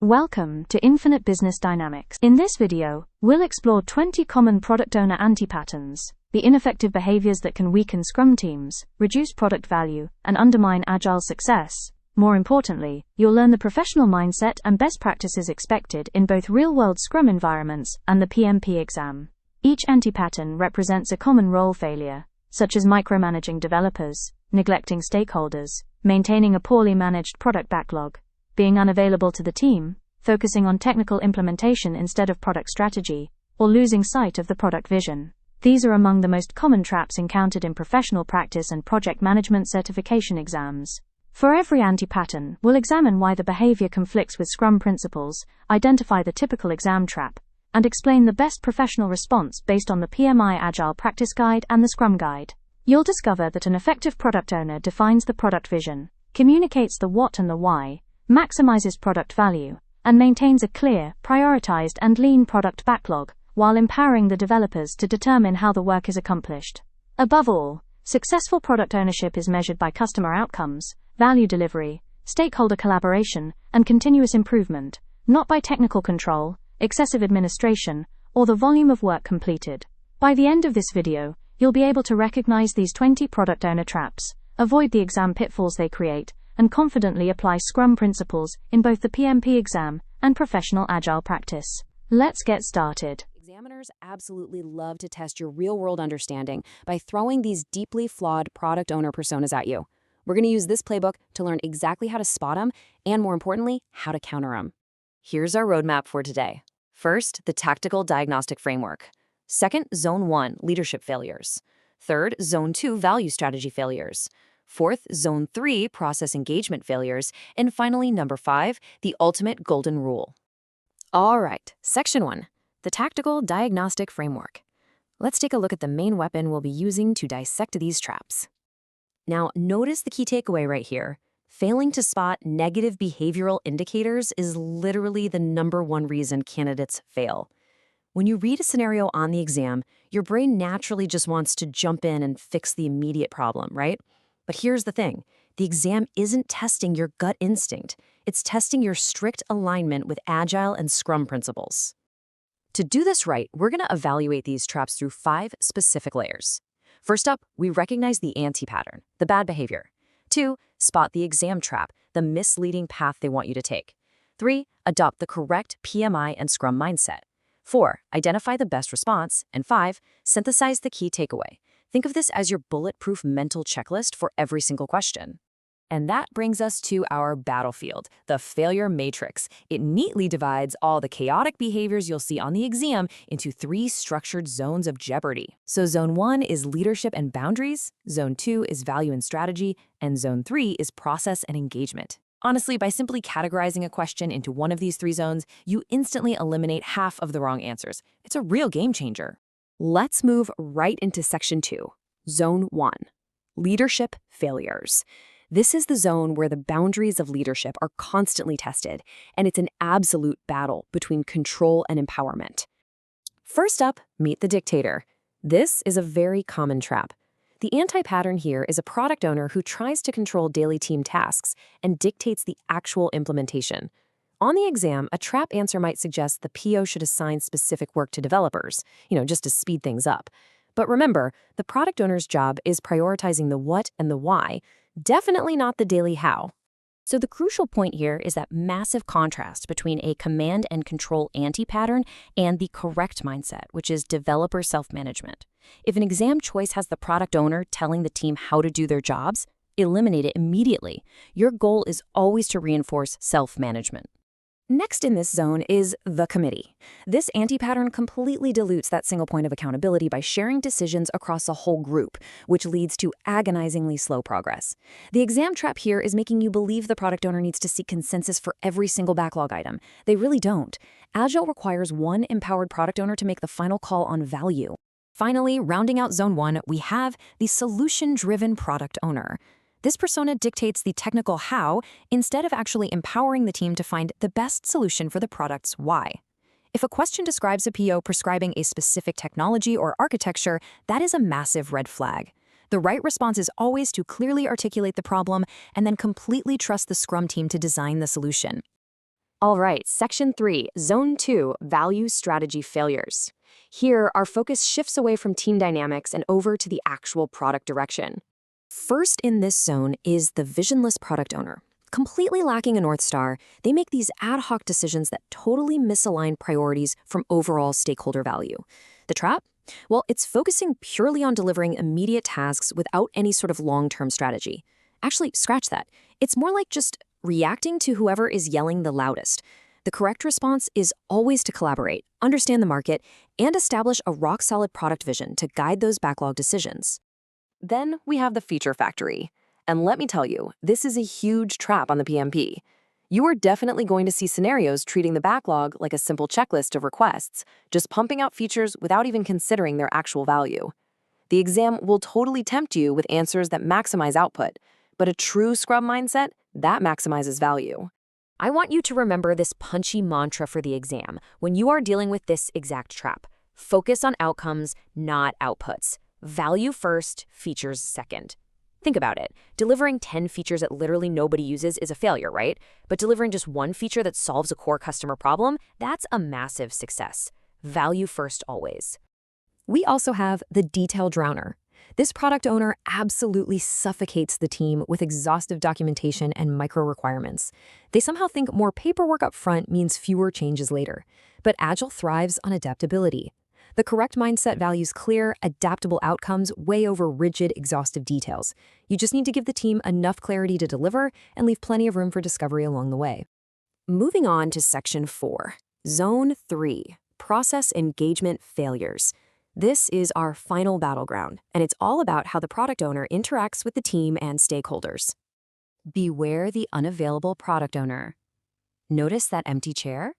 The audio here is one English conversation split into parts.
Welcome to Infinite Business Dynamics. In this video, we'll explore 20 common product owner anti-patterns, the ineffective behaviors that can weaken Scrum teams, reduce product value, and undermine Agile success. More importantly, you'll learn the professional mindset and best practices expected in both real-world Scrum environments and the PMP exam. Each anti-pattern represents a common role failure, such as micromanaging developers, neglecting stakeholders, maintaining a poorly managed product backlog, being unavailable to the team, focusing on technical implementation instead of product strategy, or losing sight of the product vision. These are among the most common traps encountered in professional practice and project management certification exams. For every anti-pattern, we'll examine why the behavior conflicts with Scrum principles, identify the typical exam trap, and explain the best professional response based on the PMI Agile Practice Guide and the Scrum Guide. You'll discover that an effective product owner defines the product vision, communicates the what and the why, maximizes product value, and maintains a clear, prioritized, and lean product backlog, while empowering the developers to determine how the work is accomplished. Above all, successful product ownership is measured by customer outcomes, value delivery, stakeholder collaboration, and continuous improvement, not by technical control, excessive administration, or the volume of work completed. By the end of this video, you'll be able to recognize these 20 product owner traps, avoid the exam pitfalls they create, and confidently apply Scrum principles in both the PMP exam and professional Agile practice. Let's get started. Examiners absolutely love to test your real-world understanding by throwing these deeply flawed product owner personas at you. We're going to use this playbook to learn exactly how to spot them and, more importantly, how to counter them. Here's our roadmap for today. First, the tactical diagnostic framework. Second, Zone 1, leadership failures. Third, Zone 2, value strategy failures. Fourth, Zone 3, process engagement failures. And finally, number 5, the ultimate golden rule. All right, Section 1, the tactical diagnostic framework. Let's take a look at the main weapon we'll be using to dissect these traps. Now, notice the key takeaway right here. Failing to spot negative behavioral indicators is literally the #1 reason candidates fail. When you read a scenario on the exam, your brain naturally just wants to jump in and fix the immediate problem, right? But here's the thing. The exam isn't testing your gut instinct. It's testing your strict alignment with Agile and Scrum principles. To do this right, we're going to evaluate these traps through 5 specific layers. First up, we recognize the anti-pattern, the bad behavior. 2, spot the exam trap, the misleading path they want you to take. 3, adopt the correct PMI and Scrum mindset. 4, identify the best response. And 5, synthesize the key takeaway. Think of this as your bulletproof mental checklist for every single question. And that brings us to our battlefield, the failure matrix. It neatly divides all the chaotic behaviors you'll see on the exam into 3 structured zones of jeopardy. So Zone 1 is leadership and boundaries, Zone 2 is value and strategy, and Zone 3 is process and engagement. Honestly, by simply categorizing a question into one of these 3 zones, you instantly eliminate half of the wrong answers. It's a real game changer. Let's move right into Section 2, Zone 1, leadership failures. This is the zone where the boundaries of leadership are constantly tested, and it's an absolute battle between control and empowerment. First up, meet the dictator. This is a very common trap. The anti-pattern here is a product owner who tries to control daily team tasks and dictates the actual implementation. On the exam, a trap answer might suggest the PO should assign specific work to developers, just to speed things up. But remember, the product owner's job is prioritizing the what and the why, definitely not the daily how. So the crucial point here is that massive contrast between a command and control anti-pattern and the correct mindset, which is developer self-management. If an exam choice has the product owner telling the team how to do their jobs, eliminate it immediately. Your goal is always to reinforce self-management. Next in this zone is the committee. This anti-pattern completely dilutes that single point of accountability by sharing decisions across a whole group, which leads to agonizingly slow progress. The exam trap here is making you believe the product owner needs to seek consensus for every single backlog item. They really don't. Agile requires one empowered product owner to make the final call on value. Finally, rounding out Zone 1, we have the solution-driven product owner. This persona dictates the technical how instead of actually empowering the team to find the best solution for the product's why. If a question describes a PO prescribing a specific technology or architecture, that is a massive red flag. The right response is always to clearly articulate the problem and then completely trust the Scrum team to design the solution. All right, Section 3, Zone 2, Value Strategy Failures. Here, our focus shifts away from team dynamics and over to the actual product direction. First in this zone is the visionless product owner. Completely lacking a North Star, they make these ad hoc decisions that totally misalign priorities from overall stakeholder value. The trap? Well, it's focusing purely on delivering immediate tasks without any sort of long-term strategy. Actually, scratch that. It's more like just reacting to whoever is yelling the loudest. The correct response is always to collaborate, understand the market, and establish a rock-solid product vision to guide those backlog decisions. Then we have the feature factory. And let me tell you, this is a huge trap on the PMP. You are definitely going to see scenarios treating the backlog like a simple checklist of requests, just pumping out features without even considering their actual value. The exam will totally tempt you with answers that maximize output, but a true Scrum mindset, that maximizes value. I want you to remember this punchy mantra for the exam when you are dealing with this exact trap. Focus on outcomes, not outputs. Value first, features second. Think about it. Delivering 10 features that literally nobody uses is a failure, right? But delivering just one feature that solves a core customer problem, that's a massive success. Value first always. We also have the detail drowner. This product owner absolutely suffocates the team with exhaustive documentation and micro requirements. They somehow think more paperwork up front means fewer changes later. But Agile thrives on adaptability. The correct mindset values clear, adaptable outcomes way over rigid, exhaustive details. You just need to give the team enough clarity to deliver and leave plenty of room for discovery along the way. Moving on to Section 4, Zone 3, Process Engagement Failures. This is our final battleground, and it's all about how the product owner interacts with the team and stakeholders. Beware the unavailable product owner. Notice that empty chair?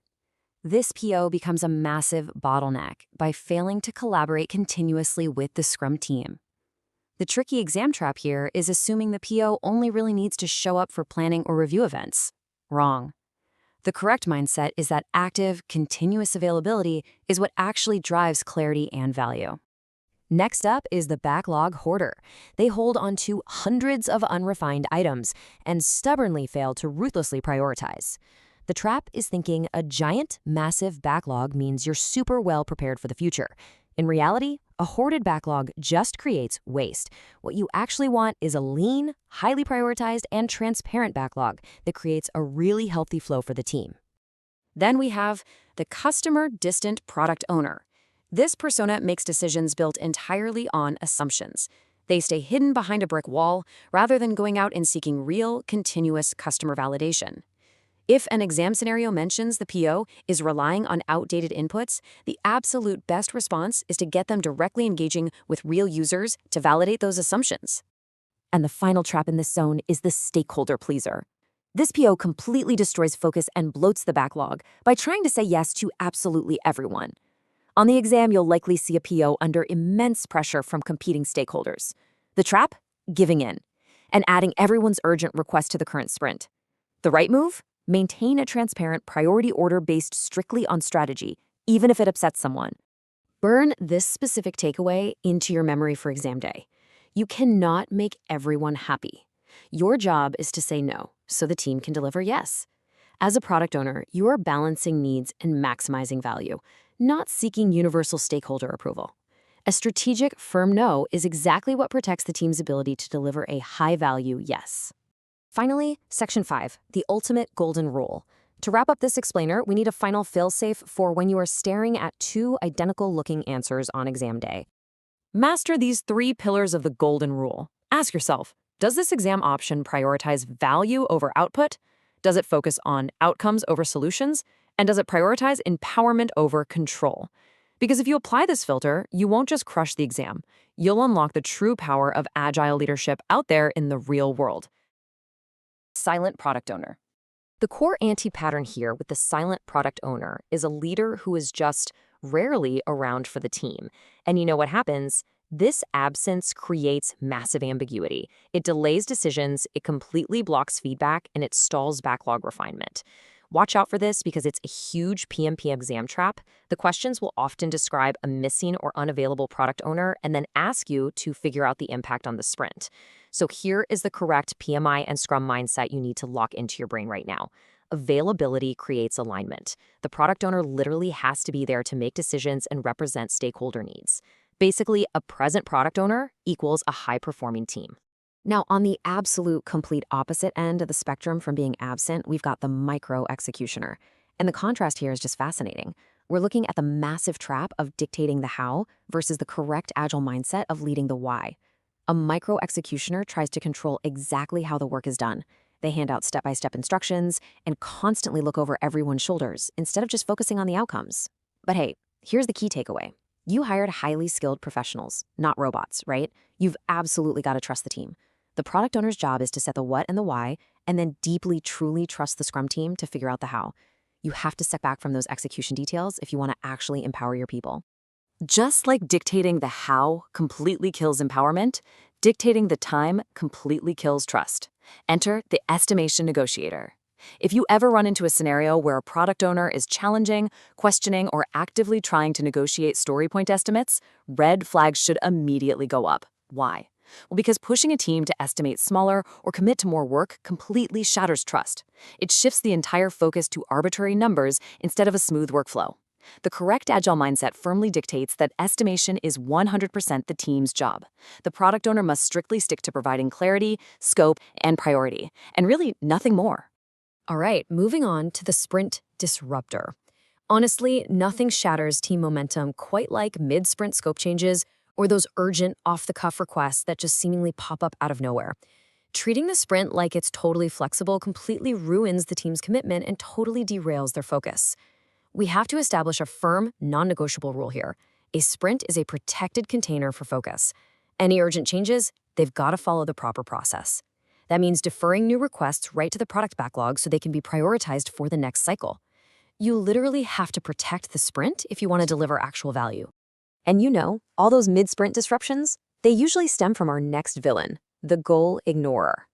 This PO becomes a massive bottleneck by failing to collaborate continuously with the Scrum team. The tricky exam trap here is assuming the PO only really needs to show up for planning or review events. Wrong. The correct mindset is that active, continuous availability is what actually drives clarity and value. Next up is the backlog hoarder. They hold on to hundreds of unrefined items and stubbornly fail to ruthlessly prioritize. The trap is thinking a giant, massive backlog means you're super well prepared for the future. In reality, a hoarded backlog just creates waste. What you actually want is a lean, highly prioritized, and transparent backlog that creates a really healthy flow for the team. Then we have the customer-distant product owner. This persona makes decisions built entirely on assumptions. They stay hidden behind a brick wall rather than going out and seeking real, continuous customer validation. If an exam scenario mentions the PO is relying on outdated inputs, the absolute best response is to get them directly engaging with real users to validate those assumptions. And the final trap in this zone is the stakeholder pleaser. This PO completely destroys focus and bloats the backlog by trying to say yes to absolutely everyone. On the exam, you'll likely see a PO under immense pressure from competing stakeholders. The trap? Giving in and adding everyone's urgent request to the current sprint. The right move? Maintain a transparent priority order based strictly on strategy, even if it upsets someone. Burn this specific takeaway into your memory for exam day. You cannot make everyone happy. Your job is to say no, so the team can deliver yes. As a product owner, you are balancing needs and maximizing value, not seeking universal stakeholder approval. A strategic, firm no is exactly what protects the team's ability to deliver a high-value yes. Finally, Section 5, the ultimate golden rule. To wrap up this explainer, we need a final fail-safe for when you are staring at two identical-looking answers on exam day. Master these 3 pillars of the golden rule. Ask yourself, does this exam option prioritize value over output? Does it focus on outcomes over solutions? And does it prioritize empowerment over control? Because if you apply this filter, you won't just crush the exam. You'll unlock the true power of agile leadership out there in the real world. Silent product owner. The core anti-pattern here with the silent product owner is a leader who is just rarely around for the team. And you know what happens? This absence creates massive ambiguity. It delays decisions, it completely blocks feedback, and it stalls backlog refinement. Watch out for this because it's a huge PMP exam trap. The questions will often describe a missing or unavailable product owner and then ask you to figure out the impact on the sprint. So here is the correct PMI and Scrum mindset you need to lock into your brain right now. Availability creates alignment. The product owner literally has to be there to make decisions and represent stakeholder needs. Basically, a present product owner equals a high-performing team. Now, on the absolute complete opposite end of the spectrum from being absent, we've got the micro-executioner. And the contrast here is just fascinating. We're looking at the massive trap of dictating the how versus the correct agile mindset of leading the why. A micro-executioner tries to control exactly how the work is done. They hand out step-by-step instructions and constantly look over everyone's shoulders instead of just focusing on the outcomes. But hey, here's the key takeaway. You hired highly skilled professionals, not robots, right? You've absolutely got to trust the team. The product owner's job is to set the what and the why, and then deeply, truly trust the Scrum team to figure out the how. You have to step back from those execution details if you want to actually empower your people. Just like dictating the how completely kills empowerment, dictating the time completely kills trust. Enter the estimation negotiator. If you ever run into a scenario where a product owner is challenging, questioning, or actively trying to negotiate story point estimates, red flags should immediately go up. Why? Well, because pushing a team to estimate smaller or commit to more work completely shatters trust. It shifts the entire focus to arbitrary numbers instead of a smooth workflow. The correct agile mindset firmly dictates that estimation is 100% the team's job. The product owner must strictly stick to providing clarity, scope, and priority, and really nothing more. All right, moving on to the sprint disruptor. Honestly, nothing shatters team momentum quite like mid-sprint scope changes or those urgent, off-the-cuff requests that just seemingly pop up out of nowhere. Treating the sprint like it's totally flexible completely ruins the team's commitment and totally derails their focus. We have to establish a firm, non-negotiable rule here. A sprint is a protected container for focus. Any urgent changes, they've got to follow the proper process. That means deferring new requests right to the product backlog so they can be prioritized for the next cycle. You literally have to protect the sprint if you want to deliver actual value. And you know, all those mid-sprint disruptions, they usually stem from our next villain, the goal ignorer.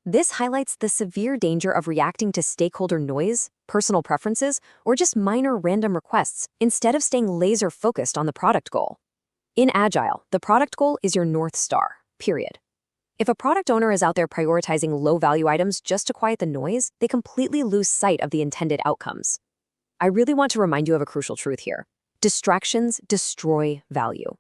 This highlights the severe danger of reacting to stakeholder noise, personal preferences, or just minor random requests instead of staying laser-focused on the product goal. In Agile, the product goal is your North Star, period. If a product owner is out there prioritizing low-value items just to quiet the noise, they completely lose sight of the intended outcomes. I really want to remind you of a crucial truth here. Distractions destroy value.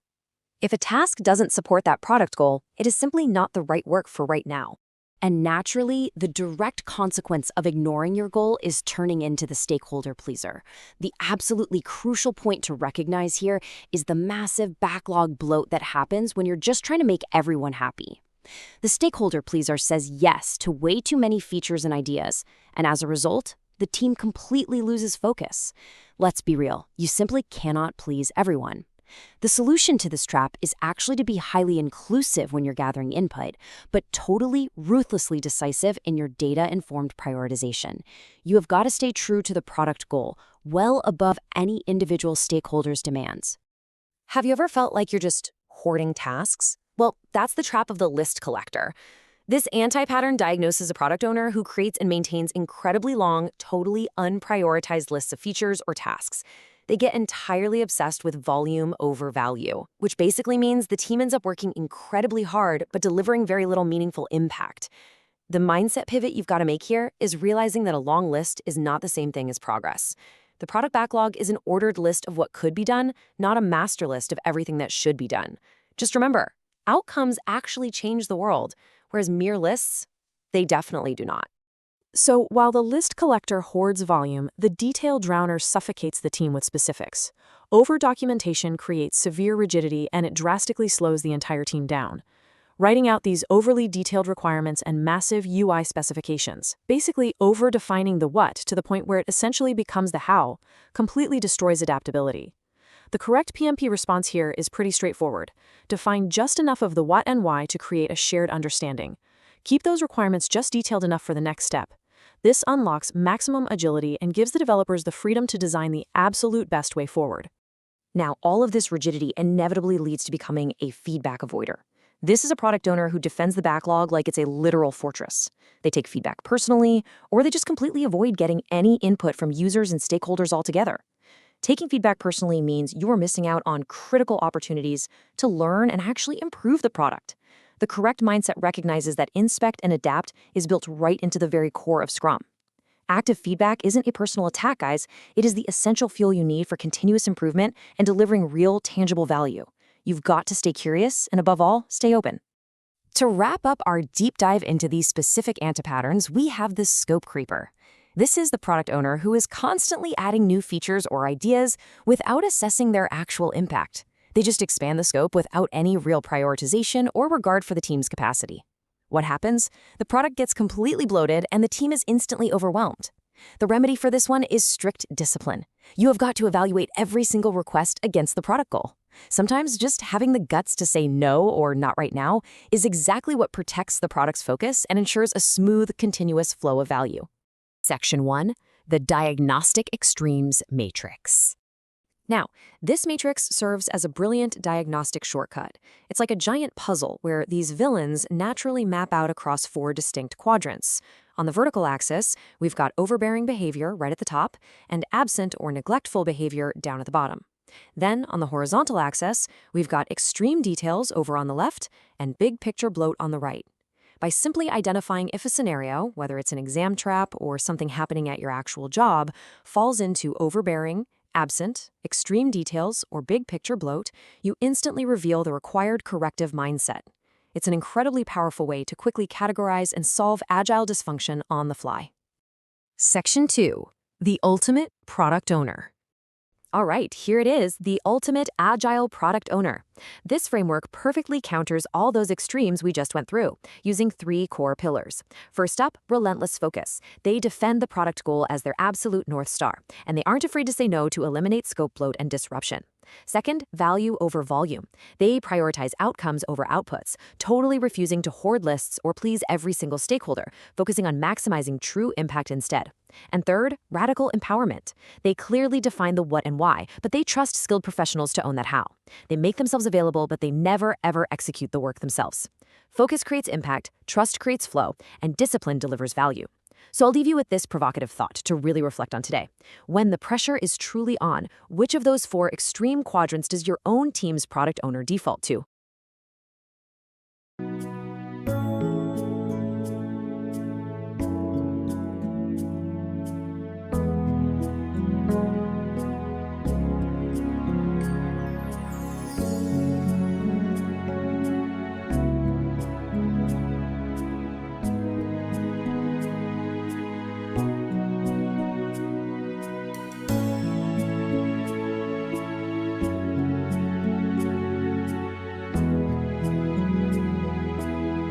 If a task doesn't support that product goal, it is simply not the right work for right now. And naturally, the direct consequence of ignoring your goal is turning into the stakeholder pleaser. The absolutely crucial point to recognize here is the massive backlog bloat that happens when you're just trying to make everyone happy. The stakeholder pleaser says yes to way too many features and ideas, and as a result, the team completely loses focus. Let's be real, you simply cannot please everyone. The solution to this trap is actually to be highly inclusive when you're gathering input, but totally, ruthlessly decisive in your data-informed prioritization. You have got to stay true to the product goal, well above any individual stakeholder's demands. Have you ever felt like you're just hoarding tasks? Well, that's the trap of the list collector. This anti-pattern diagnoses a product owner who creates and maintains incredibly long, totally unprioritized lists of features or tasks. They get entirely obsessed with volume over value, which basically means the team ends up working incredibly hard but delivering very little meaningful impact. The mindset pivot you've got to make here is realizing that a long list is not the same thing as progress. The product backlog is an ordered list of what could be done, not a master list of everything that should be done. Just remember, outcomes actually change the world, whereas mere lists, they definitely do not. So while the list collector hoards volume, the detail drowner suffocates the team with specifics. Over-documentation creates severe rigidity and it drastically slows the entire team down. Writing out these overly detailed requirements and massive UI specifications, basically over-defining the what to the point where it essentially becomes the how, completely destroys adaptability. The correct PMP response here is pretty straightforward. Define just enough of the what and why to create a shared understanding. Keep those requirements just detailed enough for the next step. This unlocks maximum agility and gives the developers the freedom to design the absolute best way forward. Now, all of this rigidity inevitably leads to becoming a feedback avoider. This is a product owner who defends the backlog like it's a literal fortress. They take feedback personally, or they just completely avoid getting any input from users and stakeholders altogether. Taking feedback personally means you are missing out on critical opportunities to learn and actually improve the product. The correct mindset recognizes that inspect and adapt is built right into the very core of Scrum. Active feedback isn't a personal attack, guys. It is the essential fuel you need for continuous improvement and delivering real, tangible value. You've got to stay curious and, above all, stay open. To wrap up our deep dive into these specific anti-patterns, we have the scope creeper. This is the product owner who is constantly adding new features or ideas without assessing their actual impact. They just expand the scope without any real prioritization or regard for the team's capacity. What happens? The product gets completely bloated and the team is instantly overwhelmed. The remedy for this one is strict discipline. You have got to evaluate every single request against the product goal. Sometimes just having the guts to say no or not right now is exactly what protects the product's focus and ensures a smooth, continuous flow of value. Section 1, the Diagnostic Extremes Matrix. Now, this matrix serves as a brilliant diagnostic shortcut. It's like a giant puzzle where these villains naturally map out across 4 distinct quadrants. On the vertical axis, we've got overbearing behavior right at the top and absent or neglectful behavior down at the bottom. Then, on the horizontal axis, we've got extreme details over on the left and big picture bloat on the right. By simply identifying if a scenario, whether it's an exam trap or something happening at your actual job, falls into overbearing, absent, extreme details, or big picture bloat, you instantly reveal the required corrective mindset. It's an incredibly powerful way to quickly categorize and solve agile dysfunction on the fly. Section 2, the ultimate product owner. All right, here it is, the ultimate agile product owner. This framework perfectly counters all those extremes we just went through, using 3 core pillars. First up, relentless focus. They defend the product goal as their absolute North Star, and they aren't afraid to say no to eliminate scope bloat and disruption. Second, value over volume. They prioritize outcomes over outputs, totally refusing to hoard lists or please every single stakeholder, focusing on maximizing true impact instead. And third, radical empowerment. They clearly define the what and why, but they trust skilled professionals to own that how. They make themselves available, but they never, ever execute the work themselves. Focus creates impact, trust creates flow, and discipline delivers value. So I'll leave you with this provocative thought to really reflect on today. When the pressure is truly on, which of those 4 extreme quadrants does your own team's product owner default to?